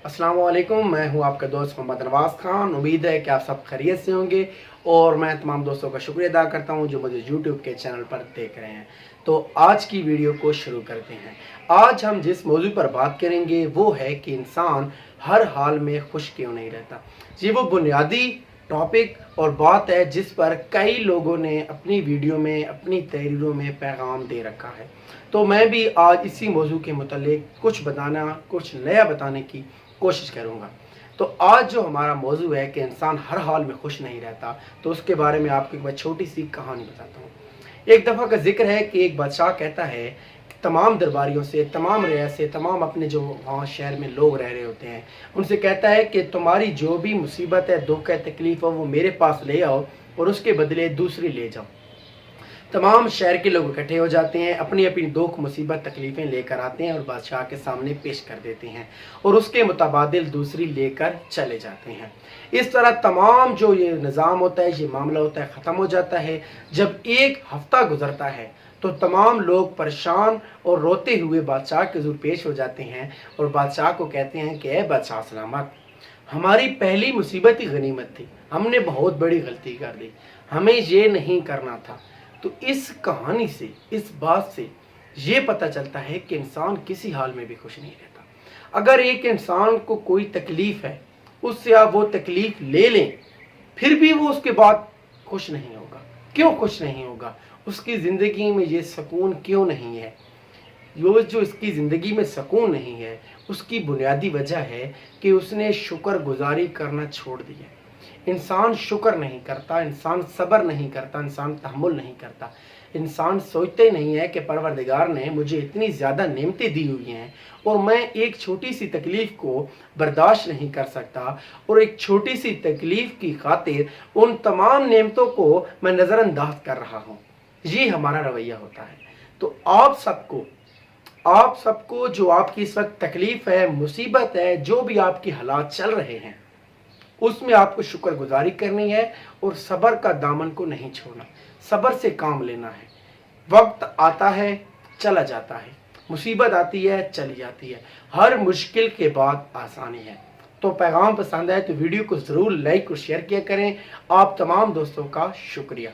अस्सलाम वालेकुम, मैं हूं आपका दोस्त मोहम्मद नवाज़ खान। उम्मीद है कि आप सब खैरियत से होंगे और मैं तमाम दोस्तों का शुक्रिया अदा करता हूं जो मुझे यूट्यूब के चैनल पर देख रहे हैं। तो आज की वीडियो को शुरू करते हैं। आज हम जिस मौजू पर बात करेंगे वो है कि इंसान हर हाल में खुश क्यों नहीं रहता। ये वो बुनियादी टॉपिक और बात है जिस पर कई लोगों ने अपनी वीडियो में, अपनी तहरीरों में पैगाम दे रखा है। तो मैं भी आज इसी मौजू के मुतालिक कुछ बताना, कुछ नया बताने की कोशिश करूँगा। तो आज जो हमारा मौजू है कि इंसान हर हाल में खुश नहीं रहता, तो उसके बारे में आपको एक बार छोटी सी कहानी बताता हूँ। एक दफ़ा का जिक्र है कि एक बादशाह कहता है तमाम दरबारियों से, तमाम रियासत से, तमाम अपने जो वहाँ शहर में लोग रह रहे होते हैं, उनसे कहता है कि तुम्हारी जो भी मुसीबत है, दुख है, तकलीफ़ है, वो मेरे पास ले आओ और उसके बदले दूसरी ले जाओ। तमाम शहर के लोग इकट्ठे हो जाते हैं, अपनी अपनी दुख मुसीबत तकलीफ़ें लेकर आते हैं और बादशाह के सामने पेश कर देते हैं और उसके मुताबादिल दूसरी लेकर चले जाते हैं। इस तरह तमाम जो ये निज़ाम होता है, ये मामला होता है, ख़त्म हो जाता है। जब एक हफ़्ता गुजरता है तो तमाम लोग परेशान और रोते हुए बादशाह के हुज़ूर पेश हो जाते हैं और बादशाह को कहते हैं कि ए बादशाह सलामत, हमारी पहली मुसीबत ही गनीमत थी, हमने बहुत बड़ी गलती कर दी, हमें ये नहीं करना था। तो इस कहानी से, इस बात से ये पता चलता है कि इंसान किसी हाल में भी खुश नहीं रहता। अगर एक इंसान को कोई तकलीफ़ है, उससे आप वो तकलीफ़ ले लें, फिर भी वो उसके बाद खुश नहीं होगा। क्यों खुश नहीं होगा? उसकी ज़िंदगी में ये सुकून क्यों नहीं है? जो इसकी ज़िंदगी में सुकून नहीं है, उसकी बुनियादी वजह है कि उसने शुक्रगुजारी करना छोड़ दिया। इंसान शुक्र नहीं करता, इंसान सब्र नहीं करता, इंसान तहम्मुल नहीं करता। इंसान सोचते नहीं है कि परवरदिगार ने मुझे इतनी ज़्यादा नेमतें दी हुई हैं और मैं एक छोटी सी तकलीफ़ को बर्दाश्त नहीं कर सकता और एक छोटी सी तकलीफ़ की खातिर उन तमाम नेमतों को मैं नज़रअंदाज कर रहा हूँ। ये हमारा रवैया होता है। तो आप सबको जो आपकी इस वक्त तकलीफ़ है, मुसीबत है, जो भी आपके हालात चल रहे हैं, उसमें आपको शुक्रगुजारी करनी है और सब्र का दामन को नहीं छोड़ना, सब्र से काम लेना है। वक्त आता है, चला जाता है, मुसीबत आती है, चली जाती है, हर मुश्किल के बाद आसानी है। तो पैगाम पसंद आए तो वीडियो को ज़रूर लाइक और शेयर किया करें। आप तमाम दोस्तों का शुक्रिया।